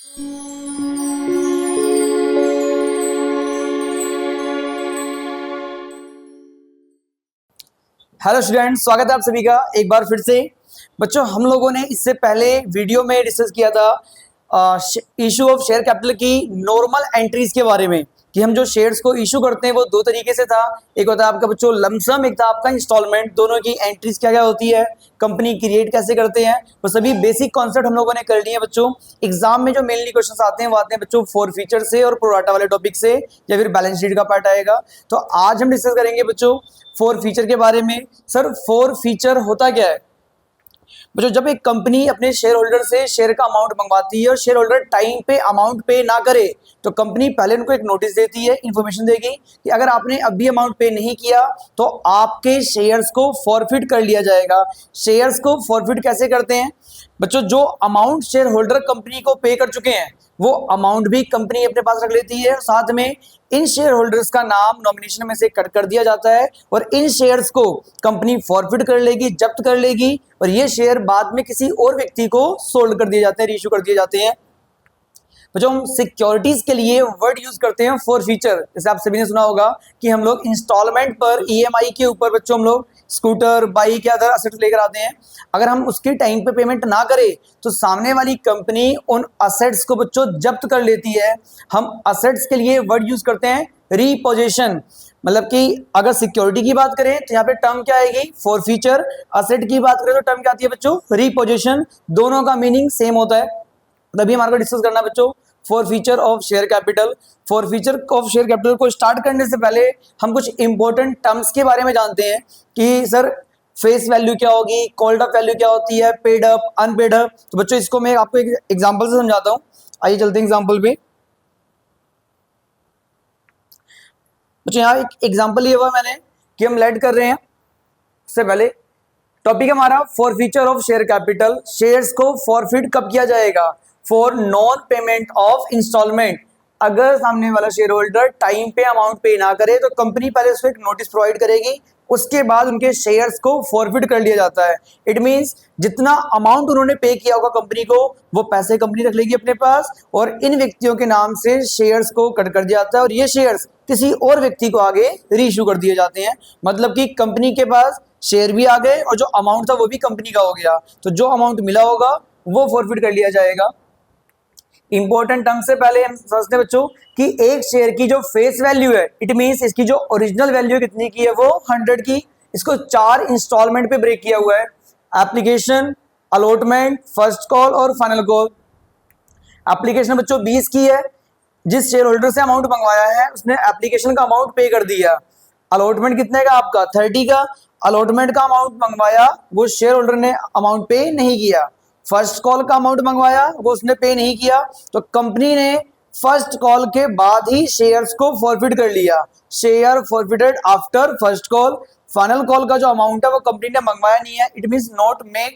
Hello student, स्वागत है आप सभी का एक बार फिर से। बच्चों, हम लोगों ने इससे पहले वीडियो में डिस्कस किया था इशू ऑफ शेयर कैपिटल की नॉर्मल एंट्रीज के बारे में, कि हम जो शेयर्स को इशू करते हैं वो दो तरीके से था। एक होता है आपका बच्चों लमसम, एक था आपका इंस्टॉलमेंट। दोनों की एंट्रीज क्या क्या होती है, कंपनी क्रिएट कैसे करते हैं, वो सभी बेसिक कॉन्सेप्ट हम लोगों ने कर लिए हैं बच्चों। एग्जाम में जो मेनली क्वेश्चन आते हैं वो आते हैं बच्चों फोर फीचर से और प्रोराटा वाले टॉपिक से, या फिर बैलेंस शीट का पार्ट आएगा। तो आज हम डिस्कस करेंगे बच्चों फोर फीचर के बारे में। सर, फोर फीचर होता क्या है? बच्चों, जब एक कंपनी अपने शेयर होल्डर से शेयर का अमाउंट मंगवाती है और शेयर होल्डर टाइम पे अमाउंट पे ना करे, तो कंपनी पहले उनको एक नोटिस देती है, इंफॉर्मेशन देगी कि अगर आपने अभी अमाउंट पे नहीं किया तो आपके शेयर्स को फॉरफिट कर लिया जाएगा। शेयर्स को फॉरफिट कैसे करते हैं बच्चों? जो अमाउंट शेयर होल्डर कंपनी को पे कर चुके हैं वो अमाउंट भी कंपनी अपने पास रख लेती है, साथ में इन शेयर होल्डर्स का नाम नॉमिनेशन में से कट कर दिया जाता है और इन शेयर्स को कंपनी फॉरफिट कर लेगी, जब्त कर लेगी, और ये शेयर बाद में किसी और व्यक्ति को सोल्ड कर दिए जाते हैं, रीइश्यू कर दिए जाते हैं। जो हम सिक्योरिटीज के लिए वर्ड यूज करते हैं फॉर फीचर, जैसे आप सभी ने सुना होगा कि हम लोग इंस्टॉलमेंट पर ईएमआई के ऊपर बच्चों हम लोग स्कूटर, बाइक या अदर असेट्स लेकर आते हैं। अगर हम उसके टाइम पे पेमेंट ना करें तो सामने वाली कंपनी उन असेट्स को बच्चों जब्त कर लेती है। हम असेट्स के लिए वर्ड यूज करते हैं रीपोजिशन, मतलब कि अगर सिक्योरिटी की बात करें तो यहाँ पे टर्म क्या आएगी? For feature. असेट की बात करें तो टर्म क्या आती है बच्चों? रीपोजिशन। दोनों का मीनिंग सेम होता है, तभी हमारे को डिस्कस करना है बच्चों for feature of share capital. For feature of share capital को स्टार्ट करने से पहले हम कुछ इंपॉर्टेंट टर्म्स के बारे में जानते हैं कि सर फेस वैल्यू क्या होगी, कॉल्ड अप वैल्यू क्या होती है, पेड अप, अनपेड अप। तो बच्चों इसको मैं आपको एक एग्जांपल से समझाता हूँ। आइए चलते हैं एग्जांपल पे। बच्चों यहाँ एक एग्जांपल ये हुआ मैंने कि हम लेट कर रहे हैं। उससे पहले टॉपिक हमारा forfeiture of share capital. Shares को फॉरफिट कब किया जाएगा? For non payment of instalment. अगर सामने वाला शेयर होल्डर टाइम पे अमाउंट पे ना करे तो कंपनी पहले उसको एक नोटिस प्रोवाइड करेगी, उसके बाद उनके शेयर्स को फॉरफिट कर लिया जाता है। इट मींस जितना अमाउंट उन्होंने पे किया होगा कंपनी को वो पैसे कंपनी रख लेगी अपने पास और इन व्यक्तियों के नाम से शेयर्स को कट कर दिया जाता है और ये शेयर्स किसी और व्यक्ति को आगे रीइश्यू कर दिए जाते हैं। मतलब कि कंपनी के पास शेयर भी आ गए और जो अमाउंट था वो भी कंपनी का हो गया। तो जो अमाउंट मिला होगा वो फॉरफिट कर लिया जाएगा। इंपॉर्टेंट टर्म से पहले हम समझते हैं बच्चों कि एक शेयर की जो फेस वैल्यू है, इट मींस इसकी जो ओरिजिनल वैल्यू कितनी की है, वो 100 की। इसको 4 इंस्टॉलमेंट पे ब्रेक किया हुआ है। एप्लीकेशन, अलॉटमेंट, फर्स्ट कॉल और फाइनल कॉल। एप्लीकेशन बच्चों 20 की है, जिस शेयर होल्डर से अमाउंट मंगवाया है उसने एप्लीकेशन का अमाउंट पे कर दिया। अलॉटमेंट कितने का आपका? 30 का। अलॉटमेंट का अमाउंट मंगवाया, वो शेयर होल्डर ने अमाउंट पे नहीं किया। फर्स्ट कॉल का अमाउंट मंगवाया, वो उसने पे नहीं किया, तो कंपनी ने फर्स्ट कॉल के बाद ही शेयर्स को फॉरफिट कर लिया। Share forfeited after first call. Final call का जो अमाउंट है वो कंपनी ने मंगवाया नहीं है, इट मींस नॉट मेड,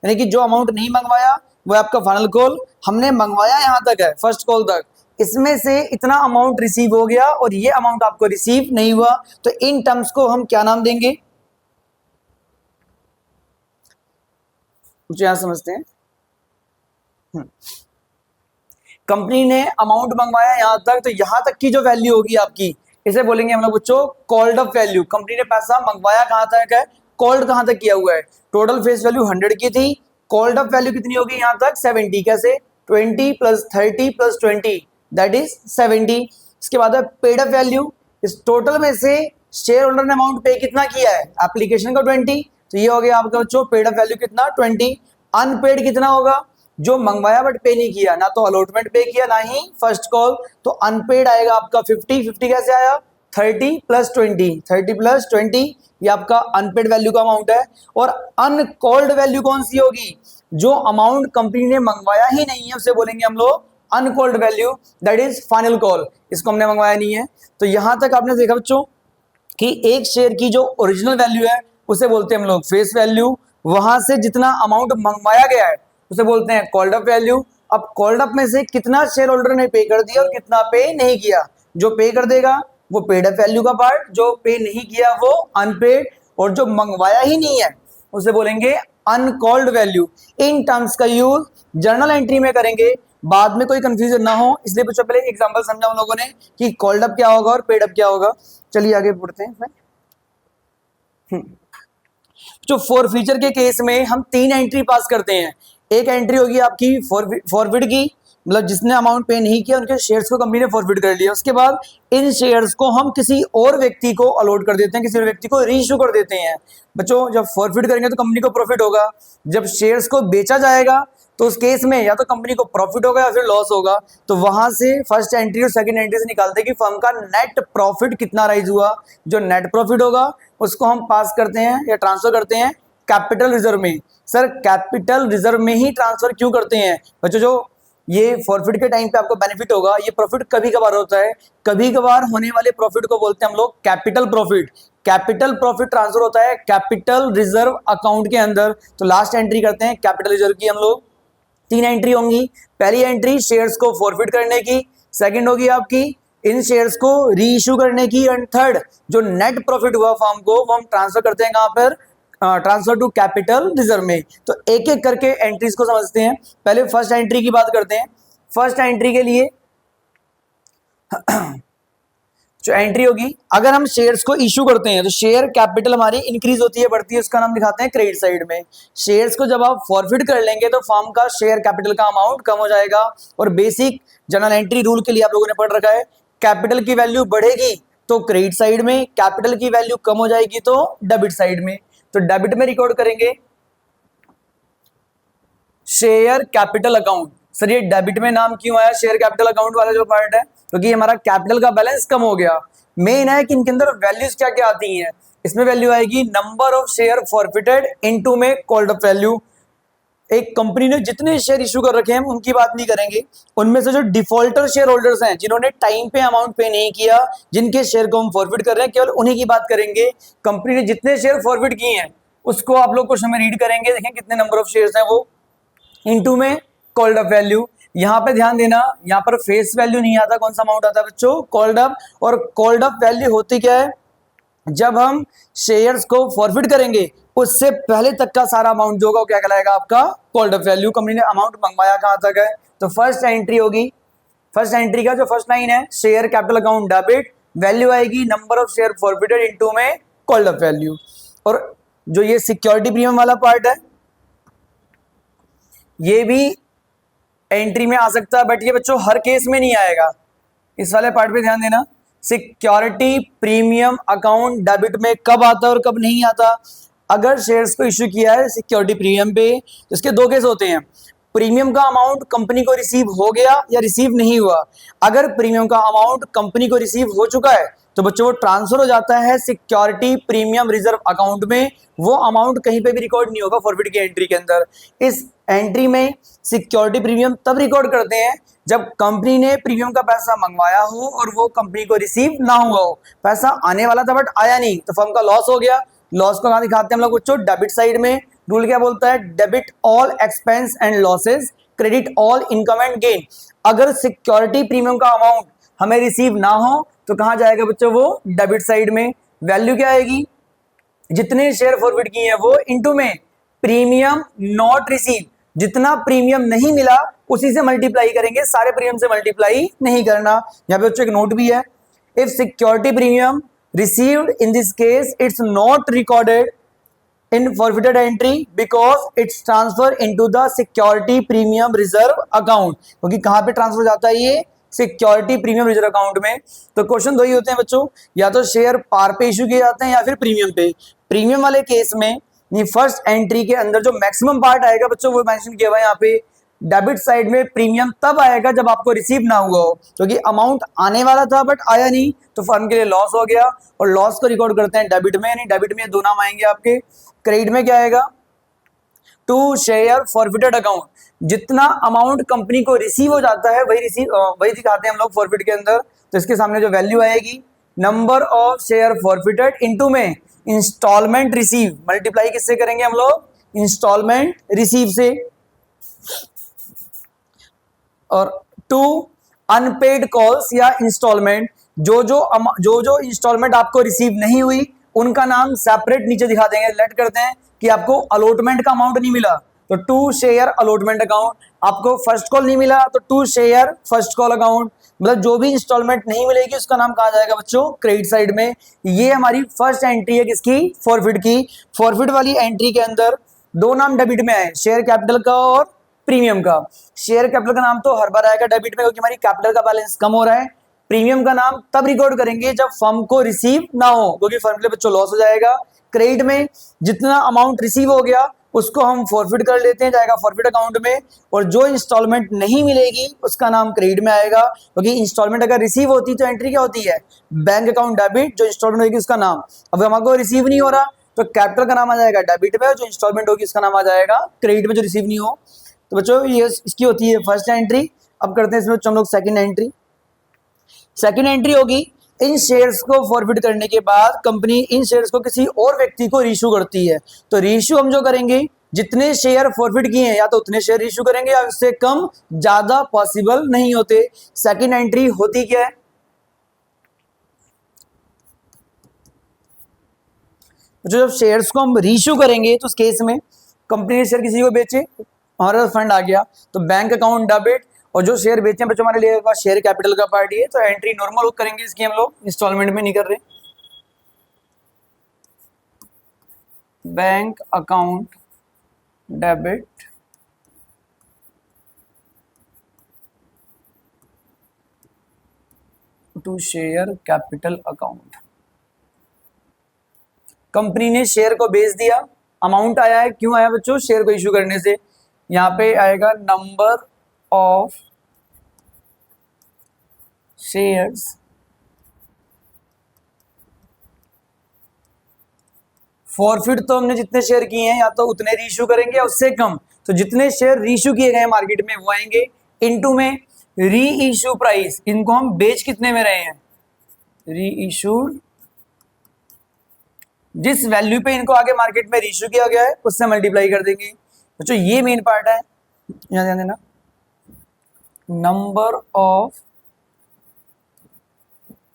यानी कि जो अमाउंट नहीं मंगवाया वो आपका फाइनल कॉल। हमने मंगवाया यहाँ तक है, फर्स्ट कॉल तक, इसमें से इतना अमाउंट रिसीव हो गया और ये अमाउंट आपको रिसीव नहीं हुआ, तो इन टर्म्स को हम क्या नाम देंगे? कुछ यहां समझते हैं। कंपनी ने अमाउंट मंगवाया यहां तक, तो यहां तक की जो वैल्यू होगी आपकी, इसे बोलेंगे हम लोग बच्चों कॉल्ड अप वैल्यू। कंपनी ने पैसा मंगवाया कहां तक है, कॉल्ड कहां तक किया हुआ है। टोटल फेस वैल्यू 100 की थी, कॉल्ड अप वैल्यू कितनी होगी यहां तक? 70। कैसे? 20 + 30 + 20 दैट इज 70। इसके बाद है पेड अप वैल्यू। इस टोटल में से शेयर होल्डर ने अमाउंट पे कितना किया है? एप्लीकेशन का 20, तो ये हो गया आपका बच्चों पेड अप वैल्यू कितना? 20। अनपेड कितना होगा? जो मंगवाया बट पे नहीं किया, ना तो अलॉटमेंट पे किया ना ही फर्स्ट कॉल, तो अनपेड आएगा आपका 50। 50 कैसे आया? 30 + 20, 30 + 20 ये आपका अनपेड वैल्यू का अमाउंट है। और अनकॉल्ड वैल्यू कौन सी होगी? जो अमाउंट कंपनी ने मंगवाया ही नहीं है उसे बोलेंगे हम लोग uncalled value, that is final call. इसको हमने मंगवाया नहीं है। तो यहां तक आपने देखा बच्चों कि एक शेयर की जो ओरिजिनल वैल्यू है उसे बोलते हैं हम लोग फेस वैल्यू। वहां से जितना अमाउंट मंगवाया गया है उसे बोलते हैं कॉल्ड अप वैल्यू। अब कॉल्ड अप में से कितना शेयर होल्डर ने पे कर दिया और कितना पे नहीं किया, जो पे कर देगा वो पेड अप वैल्यू का पार्ट, जो पे नहीं किया वो अनपेड, और जो मंगवाया ही नहीं है उसे बोलेंगे अनकॉल्ड वैल्यू। इन टर्म्स का यूज जर्नल एंट्री में करेंगे बाद में कोई कंफ्यूजन ना हो, इसलिए बच्चों पहले एग्जांपल समझा हम लोगों ने कि कॉल्ड अप क्या होगा और पेड अप क्या होगा। चलिए आगे बढ़ते हैं। जो फॉरफीचर के केस में हम 3 एंट्री पास करते हैं। एक एंट्री होगी आपकी फॉरवर्ड की, मतलब जिसने अमाउंट पे नहीं किया उनके शेयर्स को कंपनी ने फॉरवर्ड कर लिया, उसके बाद इन शेयर्स को हम किसी और व्यक्ति को अलॉट कर देते हैं, किसी और व्यक्ति को रीइश्यू कर देते हैं। बच्चों जब फॉरवर्ड करेंगे तो कंपनी को प्रॉफिट होगा, जब शेयर्स को बेचा जाएगा तो उस केस में या तो कंपनी को प्रॉफिट होगा या फिर लॉस होगा। तो वहां से फर्स्ट एंट्री और सेकंड एंट्री से निकालते हैं कि फर्म का नेट प्रॉफिट कितना राइज हुआ। जो नेट प्रॉफिट होगा उसको हम पास करते हैं या ट्रांसफर करते हैं कैपिटल रिजर्व में। सर कैपिटल रिजर्व में ही ट्रांसफर क्यों करते हैं? बच्चों जो ये फॉरफिट के टाइम पे आपको बेनिफिट होगा, ये प्रॉफिट कभी कभार होता है, कभी कभार होने वाले प्रॉफिट को बोलते हैं हम लोग capital profit. Capital profit transfer होता है कैपिटल रिजर्व अकाउंट के अंदर। तो लास्ट एंट्री करते हैं कैपिटल रिजर्व की हम लोग। 3 एंट्री होंगी। पहली एंट्री शेयर्स को फॉरफिट करने की, सेकंड होगी आपकी इन शेयर्स को रीइश्यू करने की, एंड थर्ड जो नेट प्रॉफिट हुआ फर्म को वो हम ट्रांसफर करते हैं कहां पर? ट्रांसफर टू कैपिटल रिजर्व में। तो एक एक करके एंट्रीज को समझते हैं। पहले फर्स्ट एंट्री की बात करते हैं। फर्स्ट एंट्री के लिए जो एंट्री होगी, अगर हम शेयर्स को इश्यू करते हैं तो शेयर कैपिटल हमारी इंक्रीज होती है, बढ़ती है, उसका नाम दिखाते हैं क्रेडिट साइड में। शेयर्स को जब आप फॉरफिट कर लेंगे तो फर्म का शेयर कैपिटल का अमाउंट कम हो जाएगा। और बेसिक जनरल एंट्री रूल के लिए आप लोगों ने पढ़ रखा है, कैपिटल की वैल्यू बढ़ेगी तो क्रेडिट साइड में, कैपिटल की वैल्यू कम हो जाएगी तो डेबिट साइड में। तो डेबिट में रिकॉर्ड करेंगे शेयर कैपिटल अकाउंट। सर ये डेबिट में नाम क्यों आया शेयर कैपिटल अकाउंट वाला जो पार्ट है? क्योंकि हमारा कैपिटल का बैलेंस कम हो गया। मेन है कि इनके अंदर वैल्यूज क्या क्या आती हैं। इसमें वैल्यू आएगी number of share forfeited into में कॉल्ड अप वैल्यू। एक कंपनी ने जितने शेयर इशू कर रखे हैं हम उनकी बात नहीं करेंगे, उनमें से जो डिफॉल्टर शेयर होल्डर्स हैं जिन्होंने टाइम पे अमाउंट पे नहीं किया, जिनके शेयर को हम फॉरफिट कर रहे हैं, केवल उन्हीं की बात करेंगे। कंपनी ने जितने शेयर फॉरफिट किए हैं उसको आप लोग क्वेश्चन में रीड करेंगे, देखें कितने नंबर ऑफ शेयर्स हैं वो, इनटू में कॉल्ड अप वैल्यू। यहाँ पे ध्यान देना, यहाँ पर फेस वैल्यू नहीं आता, कौन सा अमाउंट आता है बच्चों? Called up. और कॉल्ड अप वैल्यू होती क्या है? जब हम शेयर्स को फॉरफिट करेंगे उससे पहले तक का सारा अमाउंट जो होगा वो क्या कहलाएगा? आपका कॉल्ड अप वैल्यू। कंपनी ने अमाउंट मंगवाया कहां तक है? तो फर्स्ट एंट्री होगी, फर्स्ट एंट्री का जो फर्स्ट लाइन है share capital account debit, value आएगी number of share forfeited into में कॉल्ड अप वैल्यू। और जो ये सिक्योरिटी प्रीमियम वाला पार्ट है ये भी एंट्री में आ सकता है, बट ये बच्चों हर केस में नहीं आएगा। इस वाले पार्ट पे ध्यान देना, सिक्योरिटी प्रीमियम अकाउंट डेबिट में कब आता है और कब नहीं आता। अगर शेयर्स को इश्यू किया है सिक्योरिटी प्रीमियम पे तो इसके 2 केस होते हैं। प्रीमियम का अमाउंट कंपनी को रिसीव हो गया या रिसीव नहीं हुआ। अगर प्रीमियम का अमाउंट कंपनी को रिसीव हो चुका है तो बच्चों वो ट्रांसफर हो जाता है सिक्योरिटी प्रीमियम रिजर्व अकाउंट में, वो अमाउंट कहीं पे भी रिकॉर्ड नहीं होगा फॉरवर्ड की एंट्री के अंदर। इस एंट्री में सिक्योरिटी प्रीमियम तब रिकॉर्ड करते हैं जब कंपनी ने प्रीमियम का पैसा मंगवाया हो और वो कंपनी को रिसीव ना हुआ हो। पैसा आने वाला था बट आया नहीं तो फर्म का लॉस हो गया। लॉस को कहां दिखाते हैं हम लोग बच्चों? डेबिट साइड में। रूल क्या बोलता है? Debit all expense and losses, credit all income and gain. अगर सिक्योरिटी प्रीमियम का अमाउंट हमें रिसीव ना हो तो कहां जाएगा बच्चों? वो डेबिट साइड में। वैल्यू क्या आएगी? जितने शेयर फॉरवर्ड किए हैं वो इनटू में प्रीमियम नॉट रिसीव, जितना प्रीमियम नहीं मिला उसी से मल्टीप्लाई करेंगे, सारे प्रीमियम से मल्टीप्लाई नहीं करना। यहाँ पे बच्चों एक नोट भी है, if security premium received in this case it's not recorded in forfeited entry because it's transfer into the security premium reserve account। क्योंकि कहां पे ट्रांसफर हो जाता है ये? सिक्योरिटी प्रीमियम रिजर्व अकाउंट में। तो क्वेश्चन 2 ही होते हैं बच्चों, या तो शेयर पार पे इश्यू किए जाते हैं या फिर प्रीमियम पे। प्रीमियम वाले केस में ये फर्स्ट एंट्री के अंदर जो मैक्सिमम पार्ट आएगा बच्चों वो मेंशन किया हुआ है यहाँ पे। डेबिट साइड में प्रीमियम तब आएगा जब आपको रिसीव ना हुआ हो, क्योंकि अमाउंट आने वाला था बट आया नहीं तो फर्म के लिए लॉस हो गया और लॉस को रिकॉर्ड करते हैं डेबिट में। यानी डेबिट में 2 नाम आएंगे आपके। क्रेडिट में क्या आएगा? टू शेयर फॉरफिटेड अकाउंट, जितना अमाउंट कंपनी को रिसीव हो जाता है वही दिखाते हैं हम लोग फॉरफिट के अंदर। तो इसके सामने जो वैल्यू आएगी number of share forfeited into में इंस्टॉलमेंट रिसीव, मल्टीप्लाई किससे करेंगे हम लोग? इंस्टॉलमेंट रिसीव से। और टू अनपेड कॉल्स या इंस्टॉलमेंट, जो इंस्टॉलमेंट आपको रिसीव नहीं हुई उनका नाम सेपरेट नीचे दिखा देंगे, लेट करते हैं कि आपको अलॉटमेंट का अमाउंट नहीं मिला, तो टू शेयर अलॉटमेंट अकाउंट। आपको फर्स्ट कॉल नहीं मिला तो to share first call account, मतलब जो भी इंस्टॉलमेंट नहीं मिलेगी उसका नाम कहा जाएगा बच्चों क्रेडिट साइड में। ये हमारी फर्स्ट एंट्री है किसकी, फॉरफिट की। फॉरफिट वाली एंट्री के अंदर दो नाम डेबिट में आए, शेयर कैपिटल का और प्रीमियम का। शेयर कैपिटल का नाम तो हर बार आएगा डेबिट में क्योंकि हमारी कैपिटल का बैलेंस कम हो रहा है। प्रीमियम का नाम तब रिकॉर्ड करेंगे जब फर्म को रिसीव ना हो, क्योंकि फर्म के लिए बच्चों लॉस हो जाएगा। क्रेडिट में जितना अमाउंट रिसीव हो गया उसको हम फॉरफिट कर लेते हैं, जाएगा फॉरफिट अकाउंट में, और जो इंस्टॉलमेंट नहीं मिलेगी उसका नाम क्रेडिट में आएगा। क्योंकि इंस्टॉलमेंट अगर रिसीव होती तो एंट्री क्या होती है, बैंक अकाउंट डेबिट, जो इंस्टॉलमेंट होगी उसका नाम। अब हमको रिसीव नहीं हो रहा तो कैपिटल का नाम आ जाएगा डेबिट में, जो इंस्टॉलमेंट होगी उसका नाम आ जाएगा क्रेडिट में, जो रिसीव नहीं हो। तो बच्चों ये इसकी होती है फर्स्ट एंट्री। अब करते हैं इसमें हम लोग सेकंड एंट्री। सेकंड एंट्री होगी, इन शेयर्स को फॉरफिट करने के बाद कंपनी इन शेयर्स को किसी और व्यक्ति को रीइश्यू करती है। तो रीइश्यू हम जो करेंगे, जितने शेयर फॉरफिट किए हैं या तो उतने शेयर इश्यू करेंगे या उससे कम, ज्यादा पॉसिबल नहीं होते। सेकंड एंट्री होती क्या है, जो जब शेयर्स को हम रीइश्यू करेंगे तो उस केस में कंपनी ने शेयर किसी को बेचे, हमारा फंड आ गया तो बैंक अकाउंट डेबिट, और जो शेयर बेचे बच्चों हमारे लिए शेयर कैपिटल का पार्ट है, तो एंट्री नॉर्मल करेंगे इसकी, हम लोग इंस्टॉलमेंट में नहीं कर रहे। Bank account debit to share capital account. Company ने शेयर को बेच दिया, अमाउंट आया है, क्यों आया बच्चों, शेयर को इश्यू करने से। यहां पे आएगा नंबर ऑफ शेयर्स फॉरफिट, तो हमने जितने शेयर किए हैं या तो उतने रीइश्यू करेंगे या उससे कम, तो जितने शेयर रीइश्यू किए गए मार्केट में वो आएंगे, इनटू में री इश्यू प्राइस, इनको हम बेच कितने में रहे हैं, री इश्यूड, जिस वैल्यू पे इनको आगे मार्केट में रीइश्यू किया गया है उससे मल्टीप्लाई कर देंगे। बच्चों ये मेन पार्ट है, यहां ध्यान देना, नंबर ऑफ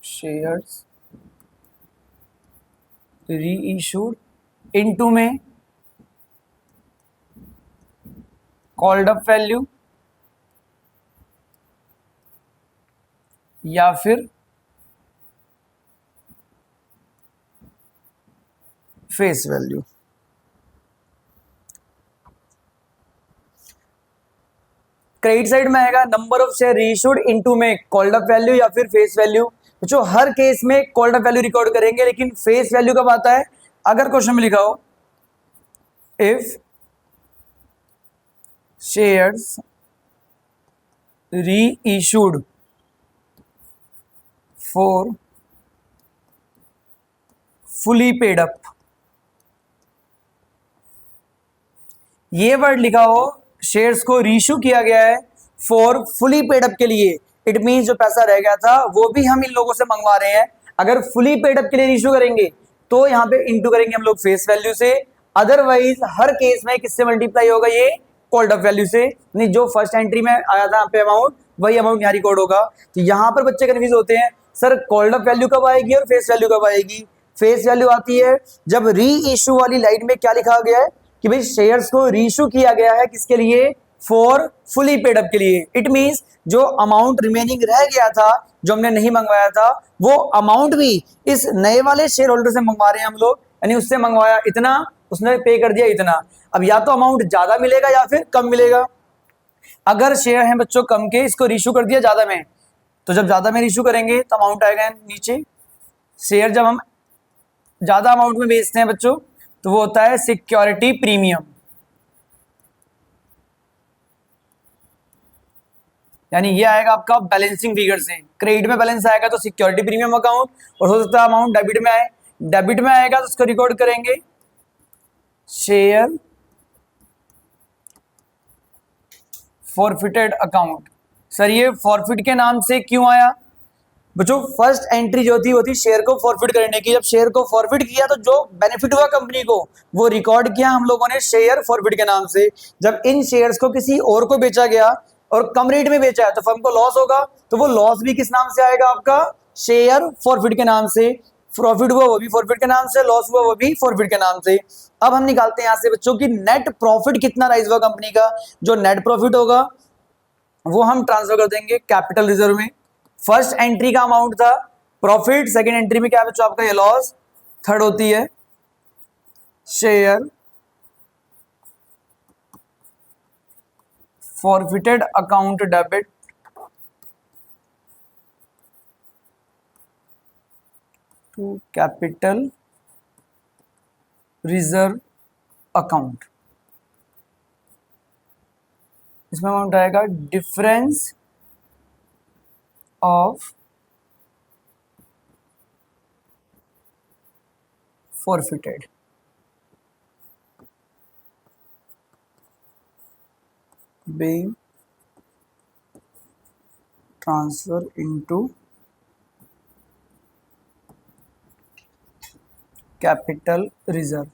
शेयर्स री इश्यूड इनटू में कॉल्ड अप वैल्यू या फिर फेस वैल्यू। क्रेडिट साइड में आएगा number of share reissued into में कॉल्ड अप वैल्यू या फिर फेस वैल्यू। जो हर केस में कॉल्ड अप वैल्यू रिकॉर्ड करेंगे, लेकिन फेस वैल्यू कब आता है, अगर क्वेश्चन में लिखा हो if shares reissued for fully paid up, ये वर्ड लिखा हो शेयर्स को रीइश्यू किया गया है फॉर फुली पेड अप के लिए, इट मींस जो पैसा रह गया था वो भी हम इन लोगों से मंगवा रहे हैं। अगर फुली पेड अप के लिए रीइश्यू करेंगे तो यहाँ पे इंटू करेंगे हम लोग फेस वैल्यू से, अदरवाइज हर केस में किससे मल्टीप्लाई होगा, ये कॉल्ड अप वैल्यू से। नहीं, जो फर्स्ट एंट्री में आया था यहाँ पे अमाउंट, वही अमाउंट यहाँ रिकॉर्ड होगा। तो यहाँ पर बच्चे कन्फ्यूज होते हैं, सर कॉल्ड अप वैल्यू कब आएगी और फेस वैल्यू कब आएगी। फेस वैल्यू आती है जब री इश्यू वाली लाइन में क्या लिखा गया है कि भाई शेयर्स को रीइश्यू किया गया है किसके लिए, फॉर फुली पेड अप के लिए। इट मींस जो अमाउंट रिमेनिंग रह गया था, जो हमने नहीं मंगवाया था, वो अमाउंट भी इस नए वाले शेयर होल्डर से मंगवा रहे हैं हम लोग, यानी उससे मंगवाया इतना, उसने पे कर दिया इतना। अब या तो अमाउंट ज्यादा मिलेगा या फिर कम मिलेगा। अगर शेयर है बच्चों कम के, इसको रीइश्यू कर दिया ज्यादा में, तो जब ज्यादा में रीइश्यू करेंगे तो अमाउंट आएगा नीचे। शेयर जब हम ज्यादा अमाउंट में बेचते हैं बच्चों तो वो होता है सिक्योरिटी प्रीमियम, यानी ये आएगा आपका बैलेंसिंग फिगर से। क्रेडिट में बैलेंस आएगा तो सिक्योरिटी प्रीमियम अकाउंट, और हो सकता है अमाउंट डेबिट में आए, डेबिट में आएगा तो उसको रिकॉर्ड करेंगे शेयर फॉरफिटेड अकाउंट। सर ये फॉरफिट के नाम से क्यों आया बच्चों, फर्स्ट एंट्री जो थी वो थी शेयर को फॉरफिट करने की। जब शेयर को फॉरफिट किया तो जो बेनिफिट हुआ कंपनी को वो रिकॉर्ड किया हम लोगों ने शेयर फॉरफिट के नाम से। जब इन शेयर्स को किसी और को बेचा गया और कम रेट में बेचा है तो फर्म को लॉस होगा, तो वो लॉस भी किस नाम से आएगा आपका, शेयर फॉरफिट के नाम से। प्रॉफिट हुआ वो भी फॉरफिट के नाम से, लॉस हुआ वो भी फॉरफिट के नाम से। अब हम निकालते हैं यहां से बच्चों की नेट प्रॉफिट कितना राइज हुआ कंपनी का। जो नेट प्रॉफिट होगा वो हम ट्रांसफर कर देंगे कैपिटल रिजर्व में। फर्स्ट एंट्री का अमाउंट था प्रॉफिट, सेकंड एंट्री में क्या बच्चों आपका ये लॉस, थर्ड होती है share forfeited account debit to capital reserve account. इसमें अमाउंट आएगा difference of forfeited being transfer into capital reserve.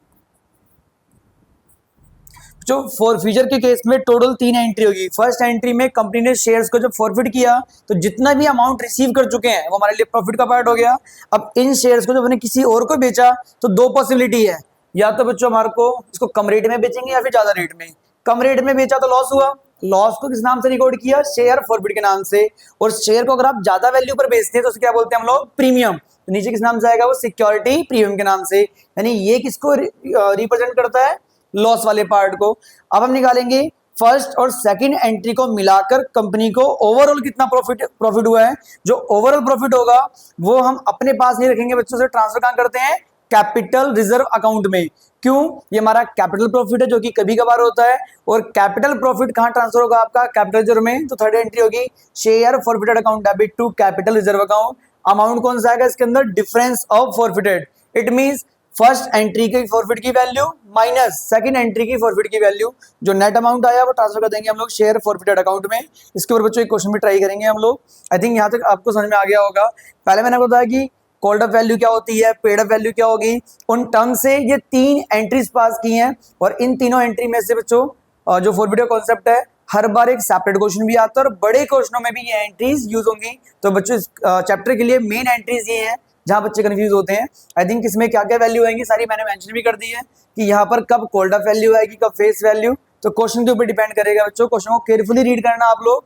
जो फॉरफिचर के केस में टोटल 3 एंट्री होगी। फर्स्ट एंट्री में कंपनी ने शेयर्स को जब फॉरफिट किया तो जितना भी अमाउंट रिसीव कर चुके हैं वो हमारे लिए प्रॉफिट का पार्ट हो गया। अब इन शेयर्स को जब हमने किसी और को बेचा तो दो पॉसिबिलिटी है, या तो बच्चों हमारे को इसको कम रेट में बेचेंगे या फिर ज्यादा रेट में। कम रेट में बेचा तो लॉस हुआ, लॉस को किस नाम से रिकॉर्ड किया, शेयर फॉरफिट के नाम से। और शेयर को अगर आप ज्यादा वैल्यू पर बेचते हैं तो उसे क्या बोलते हैं हम लोग, प्रीमियम। तो नीचे किस नाम से आएगा वो, सिक्योरिटी प्रीमियम के नाम से। यानी ये किसको रिप्रेजेंट करता है, लॉस वाले पार्ट को। अब हम निकालेंगे फर्स्ट और सेकंड एंट्री को मिलाकर कंपनी को ओवरऑल कितना प्रॉफिट हुआ है। जो ओवरऑल प्रॉफिट होगा वो हम अपने पास नहीं रखेंगे बच्चों, से ट्रांसफर कहां करते हैं, कैपिटल रिजर्व अकाउंट में। क्यों, ये हमारा कैपिटल प्रॉफिट है जो कि कभी कभार होता है। और कैपिटल प्रॉफिट कहां ट्रांसफर होगा आपका, कैपिटल रिजर्व में। तो थर्ड एंट्री होगी share forfeited account debit to capital reserve account. Amount कौन सा आएगा इसके अंदर, difference of forfeited. It means first entry की फॉरफिट की वैल्यू माइनस सेकंड एंट्री की फॉरफिट की वैल्यू। जो नेट अमाउंट आया वो ट्रांसफर कर देंगे हम लोग शेयर फॉरफिटेड अकाउंट में। इसके ऊपर बच्चों एक क्वेश्चन भी ट्राई करेंगे हम लोग। आई थिंक यहाँ तक आपको समझ में आ गया होगा। पहले मैंने बताया कि कॉल्ड अप वैल्यू क्या होती है, पेड अप वैल्यू क्या होगी। उन टर्म से ये 3 एंट्रीज पास की हैं और इन तीनों एंट्री में से बच्चों जो फॉरफिट का कॉन्सेप्ट है हर बार एक सेपरेट क्वेश्चन भी आता है और बड़े क्वेश्चनों में भी ये एंट्रीज यूज होंगी। तो बच्चों इस चैप्टर के लिए मेन एंट्रीज ये हैं जहां बच्चे कंफ्यूज होते हैं। आई थिंक इसमें क्या क्या वैल्यू आएंगी सारी मैंने मेंशन भी कर दी है कि यहाँ पर कब कॉल्ड अप वैल्यू आएगी, कब फेस वैल्यू। तो क्वेश्चन के ऊपर डिपेंड करेगा बच्चों, क्वेश्चन को केयरफुली रीड करना आप लोग,